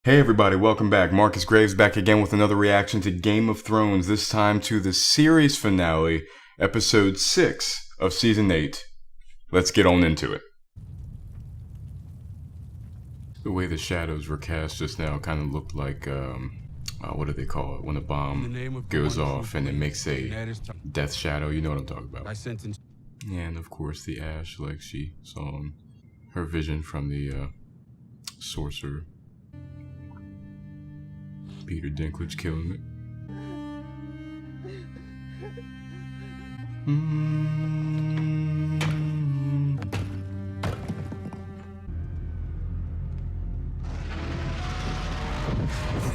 Hey everybody, welcome back. Marcus Graves back again with another reaction to Game of Thrones, this time to the series finale, episode 6 of season 8. Let's get on into it. The way the shadows were cast just now kind of looked like, what do they call it? When a bomb goes off and it makes a death shadow, you know what I'm talking about. And of course the ash like she saw in her vision from the sorcerer. Peter Dinklage killing it.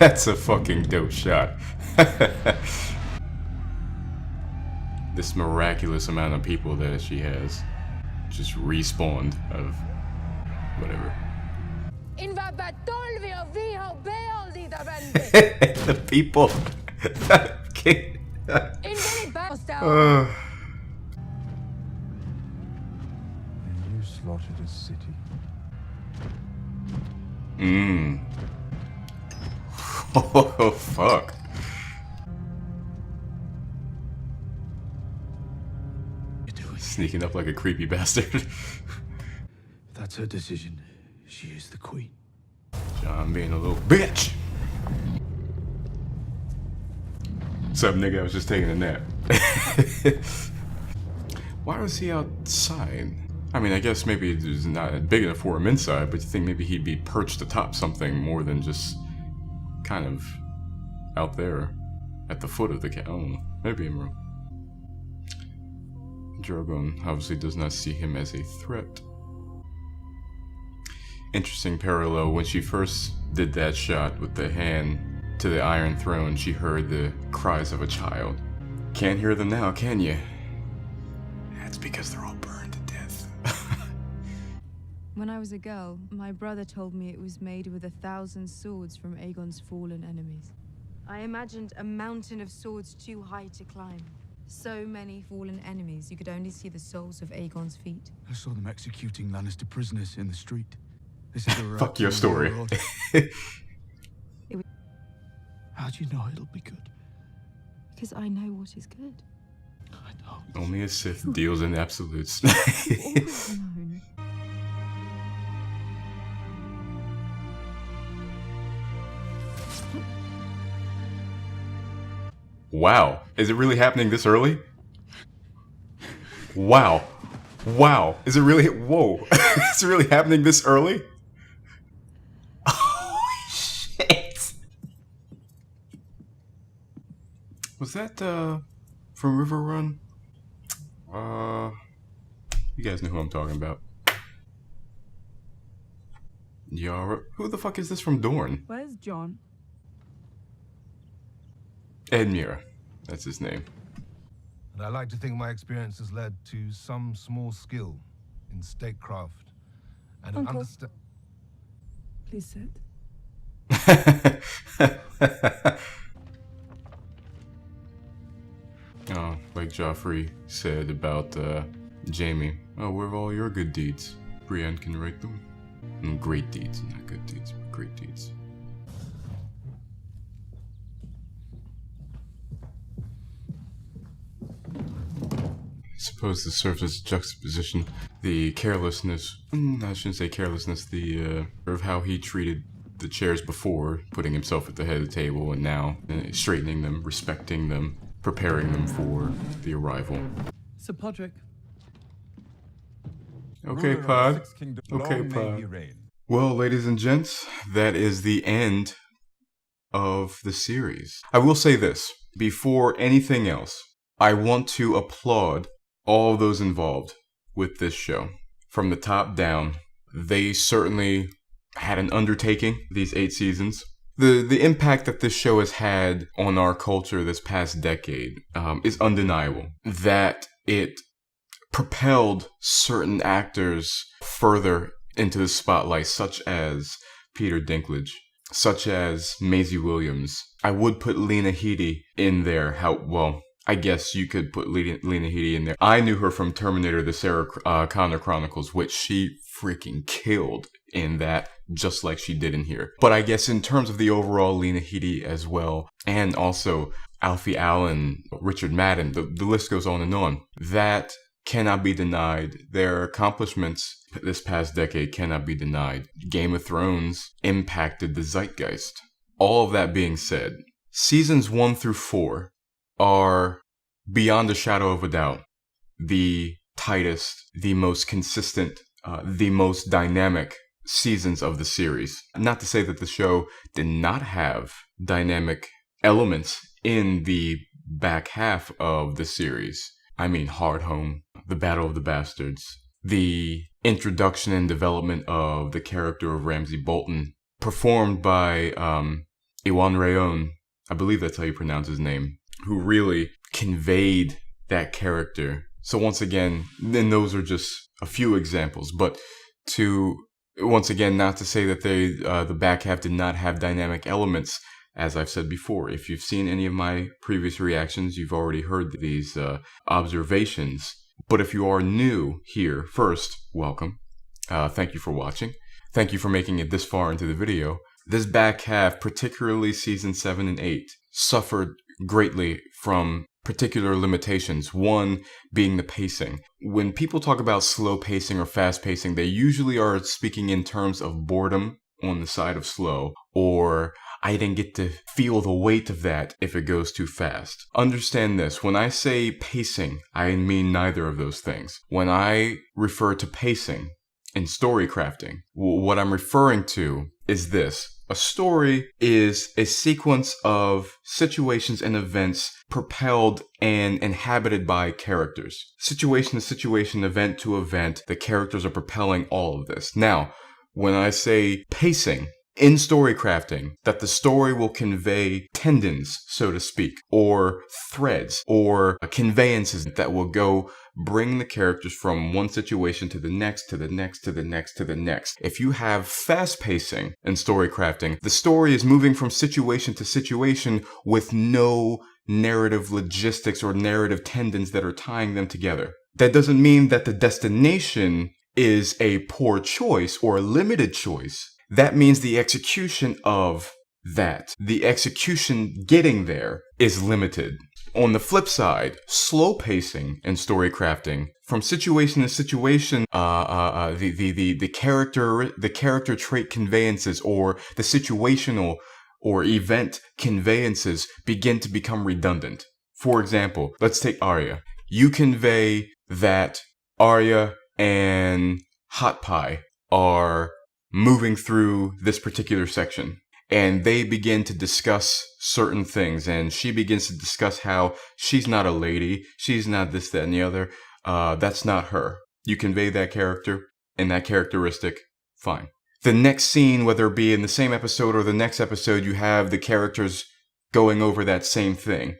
That's a fucking dope shot. This miraculous amount of people that she has just respawned of whatever. The people. And you slaughtered a city. Oh, fuck. Sneaking up like a creepy bastard. That's her decision. She is the queen. John being a little bitch. What's up, nigga? I was just taking a nap. Why was he outside? I mean, I guess maybe it's not big enough for him inside, but you think maybe he'd be perched atop something more than just kind of out there at the foot of the cat. I don't know. Maybe I'm wrong. Drogon obviously does not see him as a threat. Interesting parallel. When she first did that shot with the hand to the Iron Throne, she heard the cries of a child. Can't hear them now, can you? That's because they're all burned to death. When I was a girl, my brother told me it was made with 1,000 swords from Aegon's fallen enemies. I imagined a mountain of swords too high to climb. So many fallen enemies, you could only see the soles of Aegon's feet. I saw them executing Lannister prisoners in the street. This is a Fuck your story. How do you know it'll be good? Because I know what is good. I know. Only a Sith deals in absolutes. Always known. Wow. Is it really happening this early? Wow. Wow. Is it really? Whoa. Is it really happening this early? Holy shit. Was that, from River Run? You guys know who I'm talking about. Yara. Who the fuck is this from Dorne? Where's John? Edmure. That's his name. And I like to think my experience has led to some small skill in statecraft and an Uncle. understand. Please sit. Oh, like Joffrey said about Jaime. Oh, where have all your good deeds? Brienne can write them. Great deeds, not good deeds, but great deeds. Suppose this serves as a juxtaposition. The carelessness, I shouldn't say carelessness, the of how he treated the chairs before, putting himself at the head of the table, and now straightening them, respecting them, preparing them for the arrival. Sir Podrick. Okay, Pod. Okay, Pod. Well, ladies and gents, that is the end of the series. I will say this, before anything else, I want to applaud all of those involved with this show. From the top down, they certainly had an undertaking, these 8 seasons. The impact that this show has had on our culture this past decade is undeniable. That it propelled certain actors further into the spotlight, such as Peter Dinklage, such as Maisie Williams. I would put Lena Headey in there. I guess you could put Lena Headey in there. I knew her from Terminator: The Sarah Connor Chronicles, which she freaking killed in that, just like she did in here. But I guess in terms of the overall Lena Headey as well, and also Alfie Allen, Richard Madden, the list goes on and on. That cannot be denied. Their accomplishments this past decade cannot be denied. Game of Thrones impacted the zeitgeist. All of that being said, seasons 1 through 4 are, beyond a shadow of a doubt, the tightest, the most consistent, the most dynamic seasons of the series. Not to say that the show did not have dynamic elements in the back half of the series. I mean, Hardhome, the Battle of the Bastards, the introduction and development of the character of Ramsay Bolton, performed by Iwan Rayon, I believe that's how you pronounce his name, who really conveyed that character. So once again, then those are just a few examples, but to, once again, not to say that the back half did not have dynamic elements. As I've said before, if you've seen any of my previous reactions, you've already heard these observations. But if you are new here, first, welcome. Thank you for watching. Thank you for making it this far into the video. This back half, particularly season 7 and 8, suffered greatly from particular limitations. One being the pacing. When people talk about slow pacing or fast pacing, they usually are speaking in terms of boredom on the side of slow, or I didn't get to feel the weight of that if it goes too fast. Understand this, when I say pacing, I mean neither of those things. When I refer to pacing in story crafting, what I'm referring to is this. A story is a sequence of situations and events propelled and inhabited by characters. Situation to situation, event to event, the characters are propelling all of this. Now, when I say pacing in story crafting, that the story will convey tendons, so to speak, or threads, or conveyances that will go bring the characters from one situation to the next, to the next, to the next, to the next. If you have fast pacing in story crafting, the story is moving from situation to situation with no narrative logistics or narrative tendons that are tying them together. That doesn't mean that the destination is a poor choice or a limited choice. That means the execution of that, the execution getting there, is limited. On the flip side, slow pacing and story crafting, from situation to situation, the character trait conveyances or the situational or event conveyances begin to become redundant. For example, let's take Arya. You convey that Arya and Hot Pie are moving through this particular section, and they begin to discuss certain things, and she begins to discuss how she's not a lady, she's not this, that, and the other. That's not her. You convey that character and that characteristic, fine. The next scene, whether it be in the same episode or the next episode, you have the characters going over that same thing.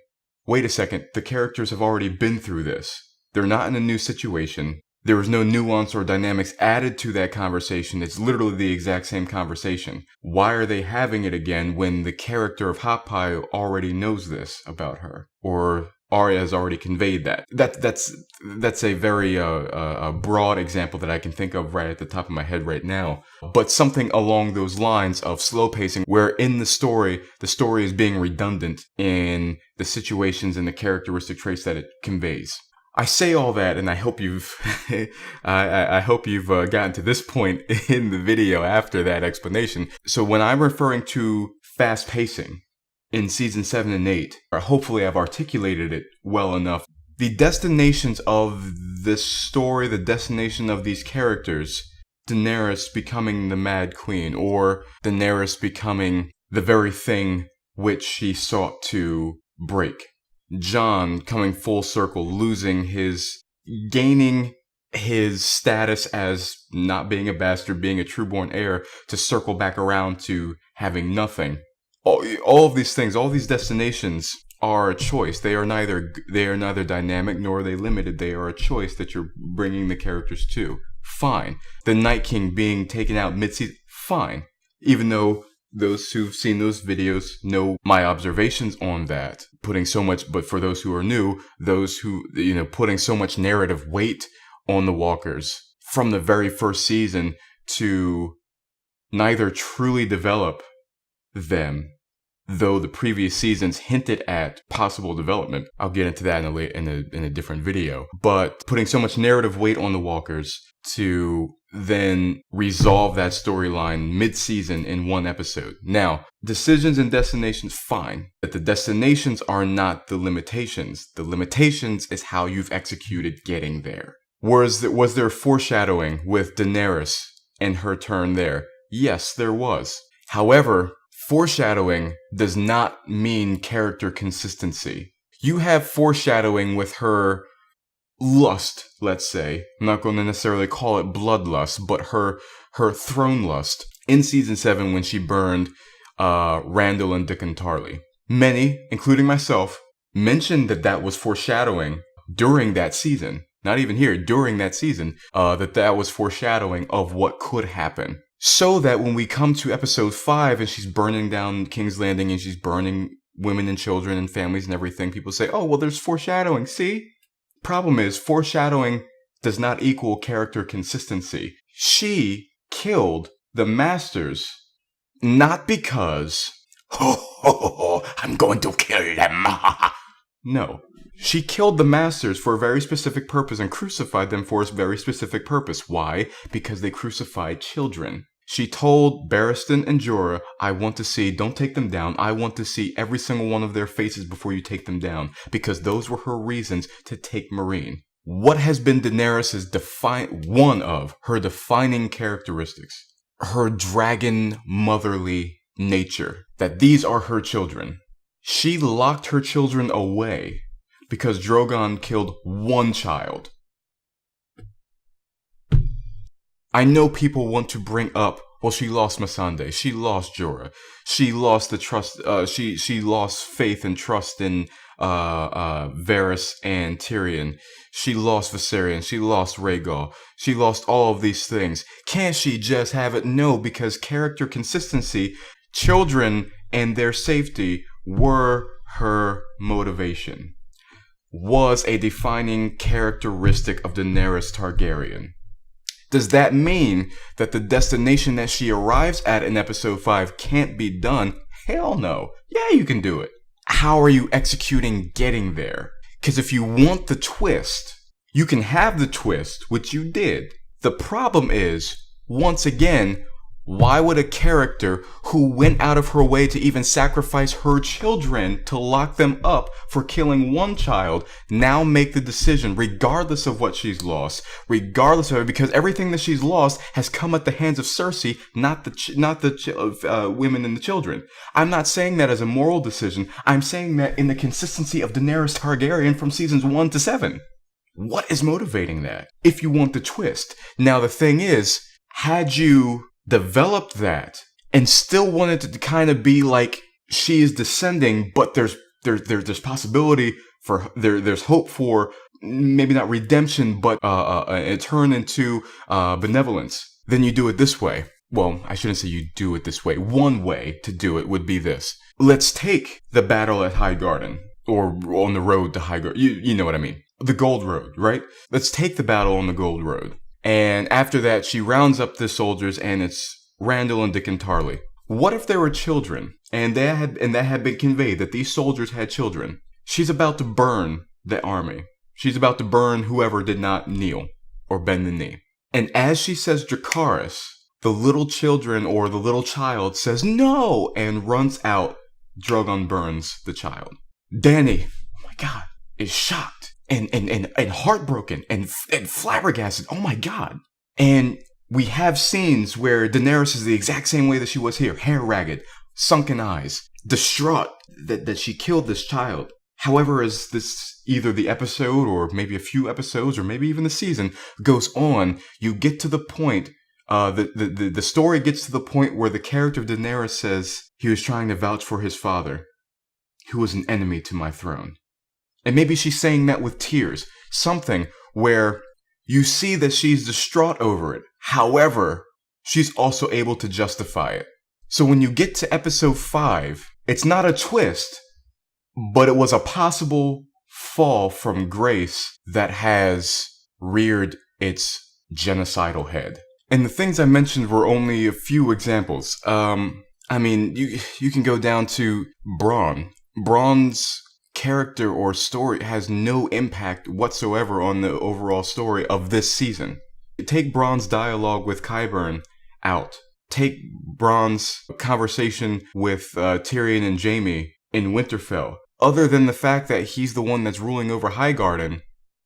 Wait a second, the characters have already been through this. They're not in a new situation. There was no nuance or dynamics added to that conversation. It's literally the exact same conversation. Why are they having it again when the character of Hot Pie already knows this about her? Or Arya has already conveyed that. That's a very broad example that I can think of right at the top of my head right now. But something along those lines of slow pacing, where in the story is being redundant in the situations and the characteristic traits that it conveys. I say all that, and I hope you've I hope you've gotten to this point in the video after that explanation. So when I'm referring to fast pacing in season 7 and 8, or hopefully I've articulated it well enough. The destinations of this story, the destination of these characters, Daenerys becoming the Mad Queen, or Daenerys becoming the very thing which she sought to break. Jon coming full circle, gaining his status as not being a bastard, being a trueborn heir, to circle back around to having nothing. All of these things, all these destinations are a choice. They are neither dynamic nor are they limited. They are a choice that you're bringing the characters to. Fine. The Night King being taken out mid-season, fine. Even though those who've seen those videos know my observations on that. But for those who are new, those who, putting so much narrative weight on the walkers. from the very first season to neither truly develop them, though the previous seasons hinted at possible development. I'll get into that in a different video. But putting so much narrative weight on the walkers to then resolve that storyline mid-season in one episode. Now, decisions and destinations, fine. But the destinations are not the limitations. The limitations is how you've executed getting there. Was there foreshadowing with Daenerys and her turn there? Yes, there was. However, foreshadowing does not mean character consistency. You have foreshadowing with her lust, let's say. I'm not going to necessarily call it bloodlust, but her throne lust in season 7 when she burned Randall and Dickon Tarly. Many, including myself, mentioned that was foreshadowing during that season. Not even here, during that season, that was foreshadowing of what could happen. So that when we come to episode 5 and she's burning down King's Landing and she's burning women and children and families and everything, people say, oh, well, there's foreshadowing, see? Problem is, foreshadowing does not equal character consistency. She killed the Masters, not because, I'm going to kill them. No. She killed the Masters for a very specific purpose and crucified them for a very specific purpose. Why? Because they crucified children. She told Barristan and Jorah, I want to see, don't take them down. I want to see every single one of their faces before you take them down. Because those were her reasons to take Meereen. What has been Daenerys' one of her defining characteristics? Her dragon motherly nature. That these are her children. She locked her children away because Drogon killed one child. I know people want to bring up, well, she lost Missandei, she lost Jorah, she lost the trust, she lost faith and trust in Varys and Tyrion, she lost Viserion, she lost Rhaegal, she lost all of these things. Can't she just have it? No, because character consistency, children and their safety were her motivation, was a defining characteristic of Daenerys Targaryen. Does that mean that the destination that she arrives at in episode 5 can't be done? Hell no. Yeah, you can do it. How are you executing getting there? Because if you want the twist, you can have the twist, which you did. The problem is, once again, why would a character who went out of her way to even sacrifice her children to lock them up for killing one child now make the decision, regardless of what she's lost, regardless of it, because everything that she's lost has come at the hands of Cersei, not the women and the children. I'm not saying that as a moral decision. I'm saying that in the consistency of Daenerys Targaryen from seasons 1 to 7. What is motivating that? If you want the twist. Now the thing is, had you developed that and still wanted it to kind of be like she is descending, but there's possibility for there's hope for maybe not redemption, but a turn into benevolence, then you do it this way. Well, I shouldn't say you do it this way. One way to do it would be this. Let's take the battle at Highgarden, or on the road to Highgarden. You know what I mean. The Gold Road, right? Let's take the battle on the Gold Road. And after that, she rounds up the soldiers, and it's Randall and Dickon Tarly. What if there were children, and that had been conveyed that these soldiers had children? She's about to burn the army. She's about to burn whoever did not kneel or bend the knee. And as she says Dracarys, the little children or the little child says no and runs out. Drogon burns the child. Dany, oh my God, is shocked. And heartbroken and flabbergasted. Oh my God. And we have scenes where Daenerys is the exact same way that she was here. Hair ragged, sunken eyes, distraught that she killed this child. However, as this either the episode or maybe a few episodes or maybe even the season goes on, you get to the point, the story gets to the point where the character of Daenerys says he was trying to vouch for his father, who was an enemy to my throne. And maybe she's saying that with tears. Something where you see that she's distraught over it. However, she's also able to justify it. So when you get to episode 5, it's not a twist, but it was a possible fall from grace that has reared its genocidal head. And the things I mentioned were only a few examples. I mean, you can go down to Braun. Braun's character or story has no impact whatsoever on the overall story of this season. Take Braun's dialogue with Qyburn out. Take Braun's conversation with Tyrion and Jaime in Winterfell. Other than the fact that he's the one that's ruling over Highgarden,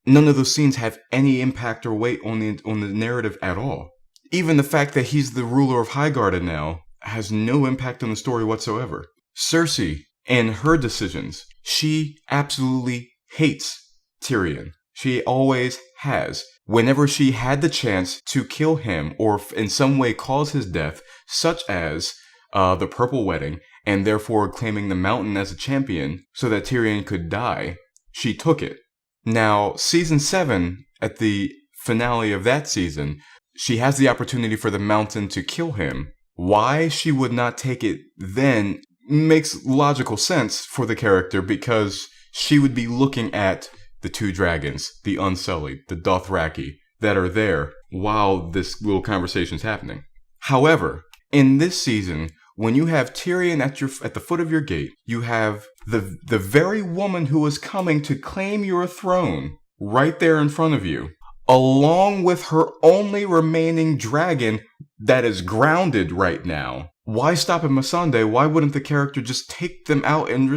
none of those scenes have any impact or weight on the narrative at all. Even the fact that he's the ruler of Highgarden now has no impact on the story whatsoever. Cersei and her decisions. She absolutely hates Tyrion. She always has. Whenever she had the chance to kill him or in some way cause his death, such as the Purple Wedding, and therefore claiming the Mountain as a champion so that Tyrion could die, she took it. Now, season 7, at the finale of that season, she has the opportunity for the Mountain to kill him. Why she would not take it then makes logical sense for the character, because she would be looking at the two dragons, the Unsullied, the Dothraki, that are there while this little conversation's happening. However, in this season, when you have Tyrion at the foot of your gate, you have the very woman who is coming to claim your throne right there in front of you, along with her only remaining dragon that is grounded right now. Why stop at Missandei? Why wouldn't the character just take them out and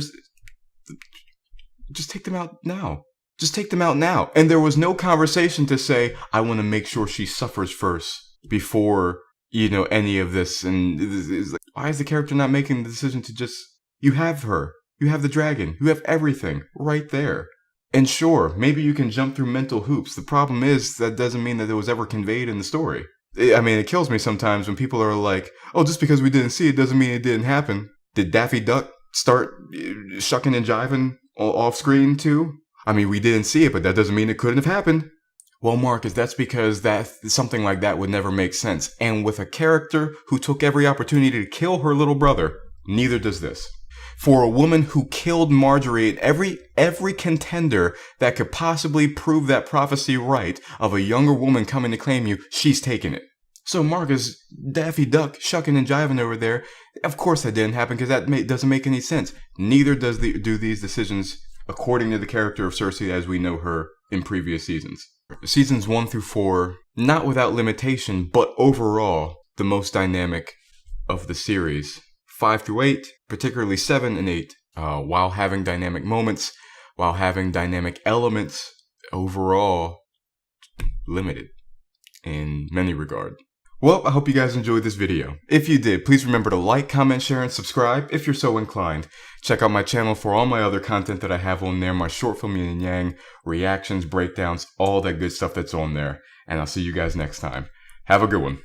just take them out now? Just take them out now. And there was no conversation to say, I want to make sure she suffers first before, any of this. And it's like, why is the character not making the decision to just, you have her, you have the dragon, you have everything right there. And sure, maybe you can jump through mental hoops. The problem is that doesn't mean that it was ever conveyed in the story. I mean, it kills me sometimes when people are like, oh, just because we didn't see it doesn't mean it didn't happen. Did Daffy Duck start shucking and jiving off screen too? I mean, we didn't see it, but that doesn't mean it couldn't have happened. Well, Marcus, that's because something like that would never make sense. And with a character who took every opportunity to kill her little brother, neither does this. For a woman who killed Marjorie and every contender that could possibly prove that prophecy right of a younger woman coming to claim you, she's taken it. So Marcus, Daffy Duck shucking and jiving over there, of course that didn't happen because that doesn't make any sense. Neither do these decisions according to the character of Cersei as we know her in previous seasons. Seasons 1 through 4, not without limitation, but overall the most dynamic of the series. 5 through 8, particularly 7 and 8, while having dynamic moments, while having dynamic elements, overall limited in many regards. Well, I hope you guys enjoyed this video. If you did, please remember to like, comment, share, and subscribe if you're so inclined. Check out my channel for all my other content that I have on there, my short film yin and yang, reactions, breakdowns, all that good stuff that's on there. And I'll see you guys next time. Have a good one.